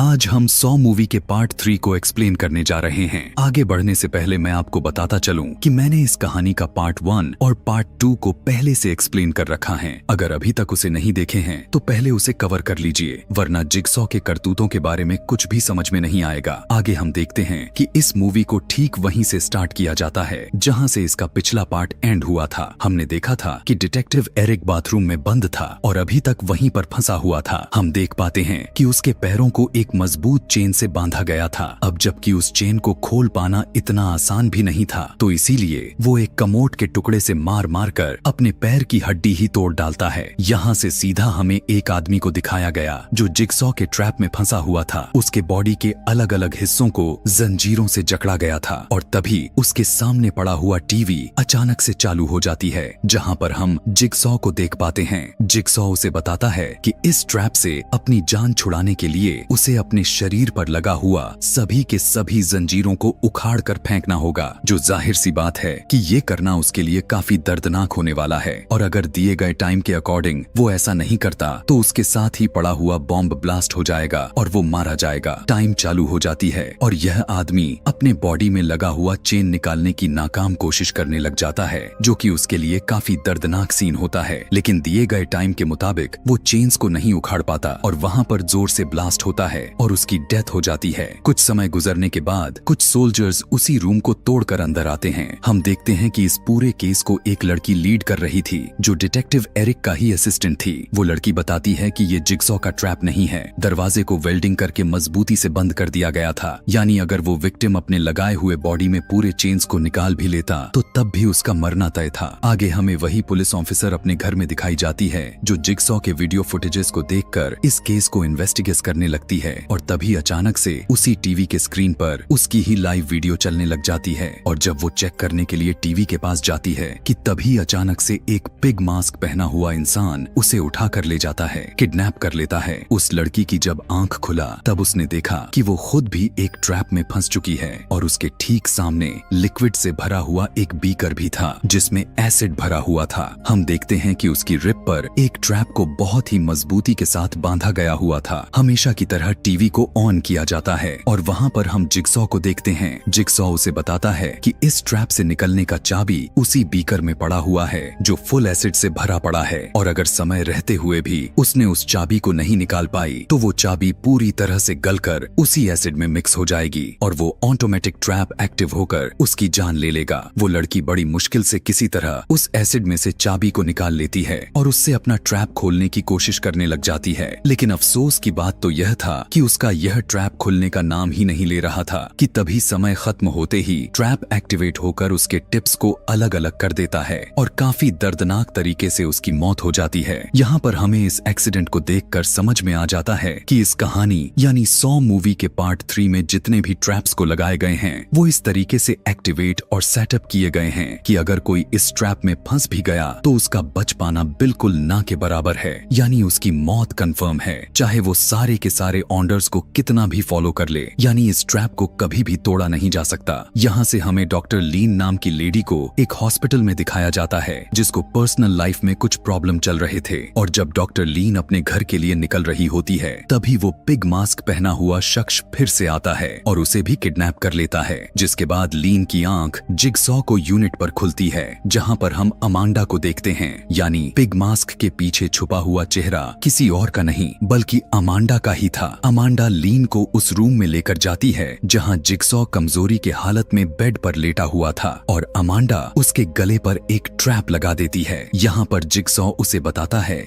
आज हम 100 मूवी के पार्ट 3 को एक्सप्लेन करने जा रहे हैं। आगे बढ़ने से पहले मैं आपको बताता चलूं कि मैंने इस कहानी का पार्ट 1 और पार्ट 2 को पहले से एक्सप्लेन कर रखा है। अगर अभी तक उसे नहीं देखे हैं तो पहले उसे कवर कर लीजिए, वरना जिगसॉ के करतूतों के बारे में कुछ भी समझ में नहीं आएगा। आगे हम देखते हैं कि इस मूवी को ठीक वहीं से स्टार्ट किया जाता है जहां से इसका पिछला पार्ट एंड हुआ था। हमने देखा था कि डिटेक्टिव एरिक बाथरूम में बंद था और अभी तक वहीं पर फंसा हुआ था। हम देख पाते हैं कि उसके पैरों को एक मजबूत चेन से बांधा गया था। अब जबकि उस चेन को खोल पाना इतना आसान भी नहीं था, तो इसीलिए वो एक कमोड के टुकड़े से मार मार कर अपने पैर की हड्डी ही तोड़ डालता है। यहाँ से सीधा हमें एक आदमी को दिखाया गया जो जिगसॉ के ट्रैप में फंसा हुआ था। उसके बॉडी के अलग अलग हिस्सों को जंजीरों से जकड़ा गया था और तभी उसके सामने पड़ा हुआ टीवी अचानक से चालू हो जाती है, जहाँ पर हम जिगसॉ को देख पाते हैं। जिगसॉ उसे बताता है कि इस ट्रैप से अपनी जान छुड़ाने के लिए उसे अपने शरीर पर लगा हुआ सभी के सभी जंजीरों को उखाड़ कर फेंकना होगा, जो जाहिर सी बात है कि ये करना उसके लिए काफी दर्दनाक होने वाला है। और अगर दिए गए टाइम के अकॉर्डिंग वो ऐसा नहीं करता तो उसके साथ ही पड़ा हुआ बॉम्ब ब्लास्ट हो जाएगा और वो मारा जाएगा। टाइम चालू हो जाती है और यह आदमी अपने बॉडी में लगा हुआ चेन निकालने की नाकाम कोशिश करने लग जाता है, जो कि उसके लिए काफी दर्दनाक सीन होता है। लेकिन दिए गए टाइम के मुताबिक वो चेन्स को नहीं उखाड़ पाता और वहाँ पर जोर से ब्लास्ट होता है और उसकी डेथ हो जाती है। कुछ समय गुजरने के बाद कुछ सोल्जर्स उसी रूम को तोड़कर अंदर आते हैं। हम देखते हैं कि इस पूरे केस को एक लड़की लीड कर रही थी जो डिटेक्टिव एरिक का ही असिस्टेंट थी। वो लड़की बताती है कि ये जिगसॉ का ट्रैप नहीं है, दरवाजे को वेल्डिंग करके मजबूती से बंद कर दिया गया था। यानी अगर वो विक्टिम अपने लगाए हुए बॉडी में पूरे चेन्स को निकाल भी लेता तो तब भी उसका मरना तय था। आगे हमें वही पुलिस ऑफिसर अपने घर में दिखाई जाती है जो जिगसॉ के वीडियो फुटेजेस को देखकर इस केस को इन्वेस्टिगेट करने लगती है। और तभी अचानक से उसी टीवी के स्क्रीन पर उसकी ही लाइव वीडियो चलने लग जाती है। और जब वो चेक करने के लिए टीवी के पास जाती है कि तभी अचानक से एक पिग मास्क पहना हुआ इंसान उसे उठा कर ले जाता है, किडनैप कर लेता है। उस लड़की की जब आंख खुला तब उसने देखा कि वो खुद भी एक ट्रैप में फंस चुकी है और उसके ठीक सामने लिक्विड से भरा हुआ एक बीकर भी था जिसमें एसिड भरा हुआ था। हम देखते हैं कि उसकी रिप पर एक ट्रैप को बहुत ही मजबूती के साथ बांधा गया हुआ था। हमेशा की तरह टीवी को ऑन किया जाता है और वहाँ पर हम जिगसॉ को देखते हैं। जिगसॉ उसे बताता है कि इस ट्रैप से निकलने का चाबी उसी बीकर में पड़ा हुआ है जो फुल एसिड से भरा पड़ा है, और अगर समय रहते हुए भी उसने उस चाबी को नहीं निकाल पाई तो वो चाबी पूरी तरह से गलकर उसी एसिड में मिक्स हो जाएगी और वो ऑटोमेटिक ट्रैप एक्टिव होकर उसकी जान ले लेगा। वो लड़की बड़ी मुश्किल से किसी तरह उस एसिड में से चाबी को निकाल लेती है और उससे अपना ट्रैप खोलने की कोशिश करने लग जाती है। लेकिन अफसोस की बात तो यह था कि उसका यह ट्रैप खुलने का नाम ही नहीं ले रहा था कि तभी समय खत्म होते ही ट्रैप एक्टिवेट होकर उसके टिप्स को अलग अलग कर देता है और काफी दर्दनाक तरीके से उसकी मौत हो जाती है। यहाँ पर हमें इस एक्सीडेंट को देखकर समझ में आ जाता है कि इस कहानी यानी 100 मूवी के पार्ट 3 में जितने भी ट्रैप्स को लगाए गए हैं वो इस तरीके से एक्टिवेट और सेटअप किए गए हैं कि अगर कोई इस ट्रैप में फंस भी गया तो उसका बच पाना बिल्कुल ना के बराबर है, यानी उसकी मौत कंफर्म है, चाहे वो सारे के सारे ऑर्डर्स को कितना भी फॉलो कर ले। यानी इस ट्रैप को कभी भी तोड़ा नहीं जा सकता। यहाँ से हमें डॉक्टर लीन नाम की लेडी को एक हॉस्पिटल में दिखाया जाता है जिसको पर्सनल लाइफ में कुछ प्रॉब्लम चल रहे थे, और जब डॉक्टर लीन अपने घर के लिए निकल रही होती है तभी वो पिग मास्क पहना हुआ शख्स फिर से आता है और उसे भी किडनैप कर लेता है। जिसके बाद लीन की आंख जिगसॉ को यूनिट पर खुलती है जहाँ पर हम अमांडा को देखते हैं। यानी पिग मास्क के पीछे छुपा हुआ चेहरा किसी और का नहीं बल्कि अमांडा का ही था। अमांडा लीन को उस रूम में लेकर जाती है जहां जिगसॉ कमजोरी के हालत में बेड पर लेटा हुआ था और अमांडा उसके गले पर एक ट्रैप लगा देती है। यहाँ पर जिगसॉ उसे बताता है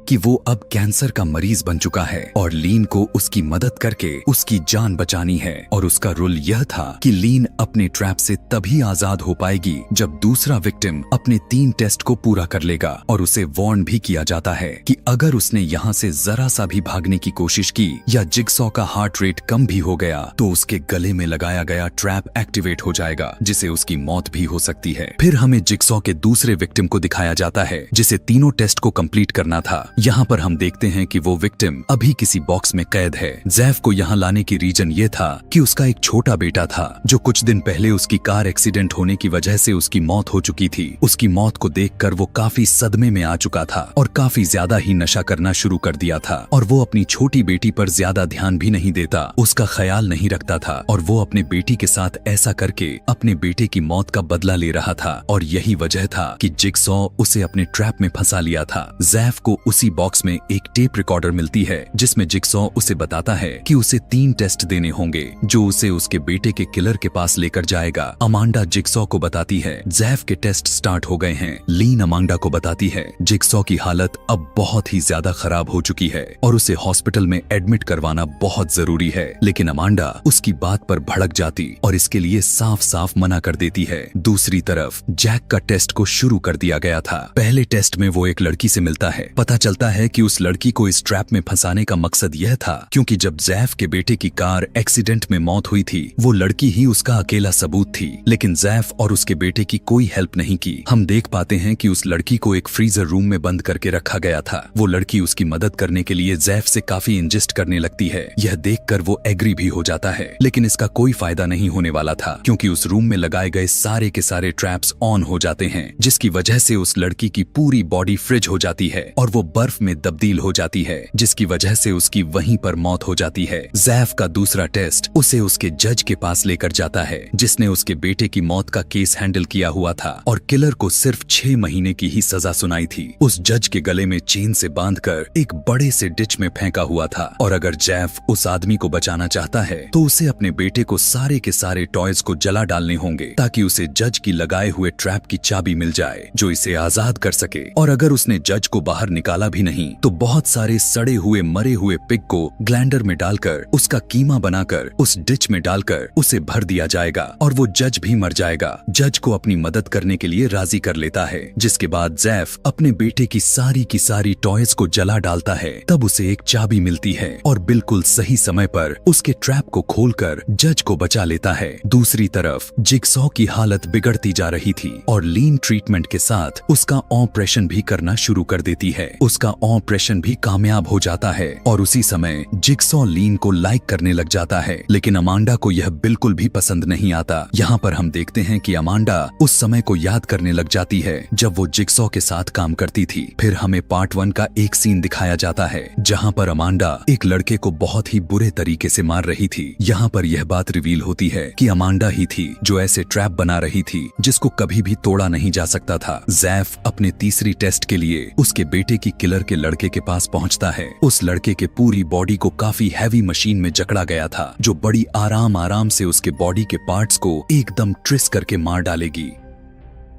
कि वो अब कैंसर का मरीज बन चुका है और लीन को उसकी मदद करके उसकी जान बचानी है। और उसका रोल यह था कि लीन अपने ट्रैप से तभी आजाद हो पाएगी जब दूसरा विक्टिम अपने 3 टेस्ट को पूरा कर लेगा। और उसे वार्न भी किया जाता है कि अगर उसने यहाँ से जरा सा भी भागने की कोशिश की या जिगसॉ का हार्ट रेट कम भी हो गया तो उसके गले में लगाया गया ट्रैप एक्टिवेट हो जाएगा जिससे उसकी मौत भी हो सकती है। फिर हमें जिगसॉ के दूसरे विक्टिम को दिखाया जाता है जिसे तीनों टेस्ट को कंप्लीट करना था। यहाँ पर हम देखते हैं कि वो विक्टिम अभी किसी बॉक्स में कैद है। जैफ को यहाँ लाने की रीजन ये था कि उसका एक छोटा बेटा था जो कुछ दिन पहले उसकी कार एक्सीडेंट होने की वजह से उसकी मौत हो चुकी थी। उसकी मौत को देखकर वो काफी सदमे में आ चुका था और काफी ज्यादा ही नशा करना शुरू कर दिया था और वो अपनी छोटी बेटी पर ज्यादा ध्यान भी नहीं देता, उसका ख्याल नहीं रखता था और वो अपने बेटी के साथ ऐसा करके अपने बेटे की मौत का बदला ले रहा था। और यही वजह था कि जिगसॉ उसे अपने ट्रैप में फंसा लिया था। जैफ को उसी बॉक्स में एक टेप रिकॉर्डर मिलती है जिसमें जिगसॉ उसे बताता है कि उसे 3 टेस्ट देने होंगे जो उसे उसके बेटे के किलर के पास लेकर जाएगा। अमांडा जिगसॉ को बताती है जैफ के टेस्ट स्टार्ट हो गए हैं। लीन अमांडा को बताती है जिगसॉ की हालत अब बहुत ही ज्यादा खराब हो चुकी है और उसे हॉस्पिटल में एडमिट करवाना बहुत जरूरी है, लेकिन अमांडा उसकी बात पर भड़क जाती और इसके लिए साफ साफ मना कर देती है। दूसरी तरफ जैक का टेस्ट को शुरू कर दिया गया था। पहले टेस्ट में वो एक लड़की से मिलता है। पता चलता है कि उस लड़की को इस ट्रैप में फंसाने का मकसद यह था क्योंकि जब जैफ के बेटे की कार एक्सीडेंट में मौत हुई थी वो लड़की ही उसका अकेला सबूत थी, लेकिन जैफ और उसके बेटे की कोई हेल्प नहीं की। हम देख पाते हैं कि उस लड़की को एक फ्रीजर रूम में बंद करके रखा गया था। वो लड़की उसकी मदद करने के लिए जैफ से काफी इंजेस्ट करने लगती है। यह देखकर वो एग्री भी हो जाता है, लेकिन इसका कोई फायदा नहीं होने वाला था क्योंकि उस रूम में लगाए गए सारे के सारे ट्रैप्स ऑन हो जाते हैं जिसकी वजह से उस लड़की की पूरी बॉडी फ्रिज हो जाती है और वो बर्फ में तब्दील हो जाती है जिसकी वजह से उसकी वहीं पर मौत हो जाती है। जैफ का दूसरा टेस्ट उसे उसके जज के पास लेकर जाता है जिसने उसके बेटे की मौत का केस हैंडल किया हुआ था और किलर को सिर्फ 6 महीने की ही सजा सुनाई थी। उस जज के गले में चेन से बांधकर एक बड़े से डिच में फेंका हुआ था और अगर जैफ उस आदमी को बचाना चाहता है तो उसे अपने बेटे को सारे के सारे टॉयज को जला डालने होंगे ताकि उसे जज की लगाए हुए ट्रैप की चाबी मिल जाए जो इसे आजाद कर सके। और अगर उसने जज को बाहर निकाला भी नहीं तो बहुत सारे सड़े हुए मरे हुए पिग को ग्लैंडर में डालकर उसका कीमा बनाकर उस डिच में डालकर उसे भर दिया जाएगा और वो जज भी मर जाएगा। जज को अपनी मदद करने के लिए राजी कर लेता है, जिसके बाद जैफ अपने बेटे की सारी टॉयज को जला डालता है। तब उसे एक चाबी मिलती है और बिल्कुल सही समय पर उसके ट्रैप को खोलकर जज को बचा लेता है। दूसरी तरफ जिगसॉ की हालत बिगड़ती जा रही थी और लीन ट्रीटमेंट के साथ उसका ऑपरेशन भी करना शुरू कर देती है। उसका ऑपरेशन भी कामयाब हो जाता है और उसी समय जिगसॉ लीन को लाइक करने लग जाता है, लेकिन अमांडा को यह बिल्कुल भी पसंद नहीं आता। यहाँ पर हम देखते हैं कि अमांडा उस समय को याद करने लग जाती है जब वो जिगसॉ के साथ काम करती थी। फिर हमें पार्ट 1 का एक सीन दिखाया जाता है जहाँ पर अमांडा एक लड़के को बहुत ही बुरे तरीके से मार रही थी। यहाँ पर यह बात रिवील होती है कि अमांडा ही थी जो ऐसे ट्रैप बना रही थी जिसको कभी भी तोड़ा नहीं जा सकता था। जैफ अपने तीसरी टेस्ट के लिए उसके बेटे की किलर के लड़के के पास पहुंचता है। उस लड़के के पूरी बॉडी को काफी हैवी मशीन में जकड़ा गया था जो बड़ी आराम से उसके बॉडी के पार्ट्स को एकदम ट्विस्ट करके मार डालेगी।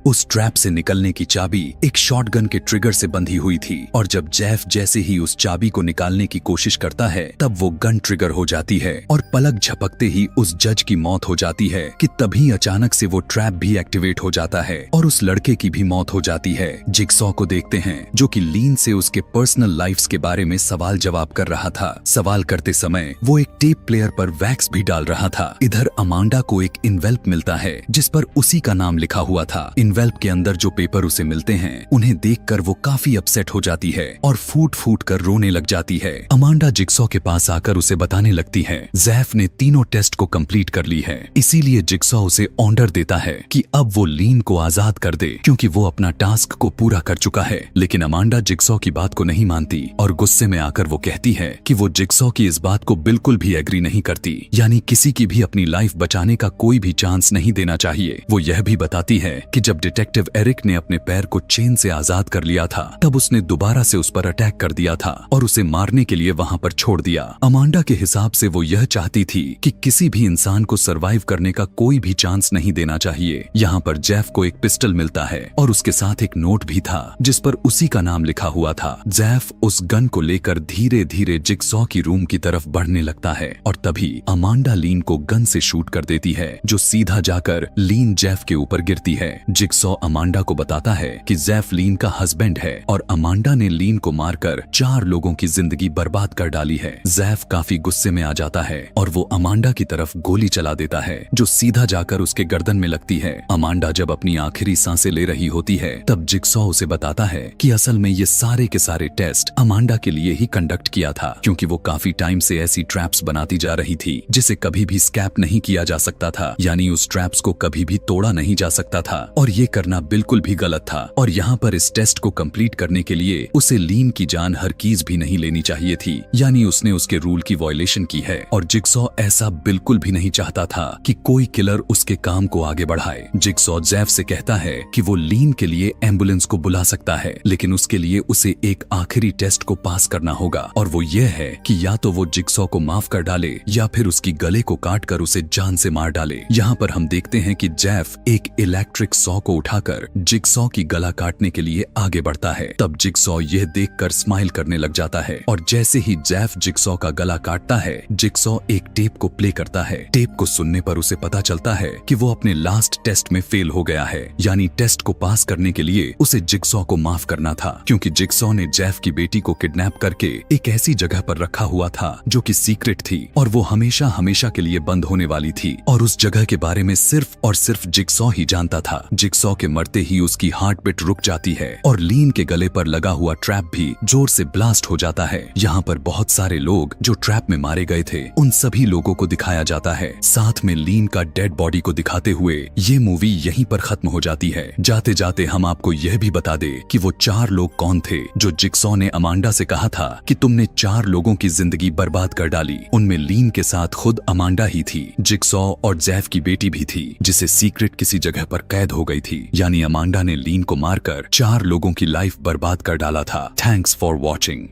उस ट्रैप से निकलने की चाबी एक शॉटगन के ट्रिगर से बंधी हुई थी और जब जैफ जैसे ही उस चाबी को निकालने की कोशिश करता है तब वो गन ट्रिगर हो जाती है और पलक झपकते ही उस जज की मौत हो जाती है कि तभी अचानक से वो ट्रैप भी एक्टिवेट हो जाता है और उस लड़के की भी मौत हो जाती है। जिगसॉ को देखते हैं जो कि लीन से उसके पर्सनल लाइफ्स के बारे में सवाल जवाब कर रहा था। सवाल करते समय वो एक टेप प्लेयर पर वैक्स भी डाल रहा था। इधर अमांडा को एक इनवेल्प मिलता है जिस पर उसी का नाम लिखा हुआ था। इनवेल्प के अंदर जो पेपर उसे मिलते हैं उन्हें देखकर वो काफी अपसेट हो जाती है और फूट कर रोने लग जाती है। अमांडा जिगसॉ के पास आकर उसे बताने लगती है जैफ ने तीनों टेस्ट को कंप्लीट कर ली है, इसीलिए जिगसॉ उसे ऑर्डर देता है कि अब वो लीन को आजाद कर दे क्योंकि वो अपना टास्क को पूरा कर चुका है। लेकिन अमांडा जिगसॉ की बात को नहीं मानती और गुस्से में आकर वो कहती है कि वो जिगसॉ की इस बात को बिल्कुल भी एग्री नहीं करती, यानी किसी की भी अपनी लाइफ बचाने का कोई भी चांस नहीं देना चाहिए। वो यह भी बताती है कि जब डिटेक्टिव एरिक ने अपने पैर को चेन से आजाद कर लिया था तब उसने दोबारा से उस पर अटैक कर दिया था और उसे मारने के लिए वहां पर छोड़ दिया। अमांडा के हिसाब से वो यह चाहती थी कि किसी भी इंसान को सरवाइव करने का कोई भी चांस नहीं देना चाहिए। यहाँ पर जेफ को एक पिस्टल मिलता है और उसके साथ एक नोट भी था जिस पर उसी का नाम लिखा हुआ था। जेफ उस गन को लेकर धीरे धीरे जिगसॉ की रूम की तरफ बढ़ने लगता है और तभी अमांडा लीन को गन से शूट कर देती है जो सीधा जाकर लीन जेफ के ऊपर गिरती है। जिगसॉ जिगसॉ अमांडा को बताता है कि जैफ लीन का हस्बैंड है और अमांडा ने लीन को मारकर 4 लोगों की जिंदगी बर्बाद कर डाली है। जैफ काफी गुस्से में आ जाता है और वो अमांडा की तरफ गोली चला देता है जो सीधा जाकर उसके गर्दन में लगती है। अमांडा जब अपनी आखिरी सांसें ले रही होती है तब जिगसॉ उसे बताता है कि असल में ये सारे के सारे टेस्ट अमांडा के लिए ही कंडक्ट किया था, क्योंकि वो काफी टाइम से ऐसी ट्रैप्स बनाती जा रही थी जिसे कभी भी स्कैप नहीं किया जा सकता था, यानी उस ट्रैप्स को कभी भी तोड़ा नहीं जा सकता था और ये करना बिल्कुल भी गलत था। और यहाँ पर इस टेस्ट को कंप्लीट करने के लिए उसे लीन की जान हरगिज भी नहीं लेनी चाहिए थी, यानी उसने उसके रूल की वायलेशन की है। और जिगसॉ ऐसा बिल्कुल भी नहीं चाहता था कि कोई किलर उसके काम को आगे बढ़ाए। जिगसॉ जैफ से कहता है कि वो लीन के लिए एम्बुलेंस को बुला सकता है, लेकिन उसके लिए उसे एक आखिरी टेस्ट को पास करना होगा और वो ये है कि या तो वो जिगसॉ को माफ कर डाले या फिर उसकी गले को काट कर उसे जान से मार डाले। यहाँ पर हम देखते हैं कि जैफ एक इलेक्ट्रिक सॉ को उठाकर जिगसॉ की गला काटने के लिए आगे बढ़ता है। तब जिगसॉ यह देखकर स्माइल करने लग जाता है और जैसे ही जैफ जिगसॉ का गला काटता है, जिगसॉ एक टेप को प्ले करता है। टेप को सुनने पर उसे पता चलता है कि वो अपने लास्ट टेस्ट में फेल हो गया है, यानी टेस्ट को पास करने के लिए उसे जिगसॉ को माफ करना था, क्योंकि जिगसॉ ने जैफ की बेटी को किडनैप करके एक ऐसी जगह पर रखा हुआ था जो कि सीक्रेट थी और वो हमेशा हमेशा के लिए बंद होने वाली थी और उस जगह के बारे में सिर्फ और सिर्फ जिगसॉ ही जानता था। जिगसॉ के मरते ही उसकी हार्ट बीट रुक जाती है और लीन के गले पर लगा हुआ ट्रैप भी जोर से ब्लास्ट हो जाता है। यहाँ पर बहुत सारे लोग जो ट्रैप में मारे गए थे उन सभी लोगों को दिखाया जाता है, साथ में लीन का डेड बॉडी को दिखाते हुए ये मूवी यहीं पर खत्म हो जाती है। जाते जाते हम आपको यह भी बता दे कि वो 4 लोग कौन थे जो जिगसॉ ने अमांडा से कहा था कि तुमने 4 लोगों की जिंदगी बर्बाद कर डाली। उनमें लीन के साथ खुद अमांडा ही थी, जिगसॉ और जैफ की बेटी भी थी जिसे सीक्रेट किसी जगह पर कैद हो गई थी, यानी अमांडा ने लीन को मारकर 4 लोगों की लाइफ बर्बाद कर डाला था। Thanks for watching.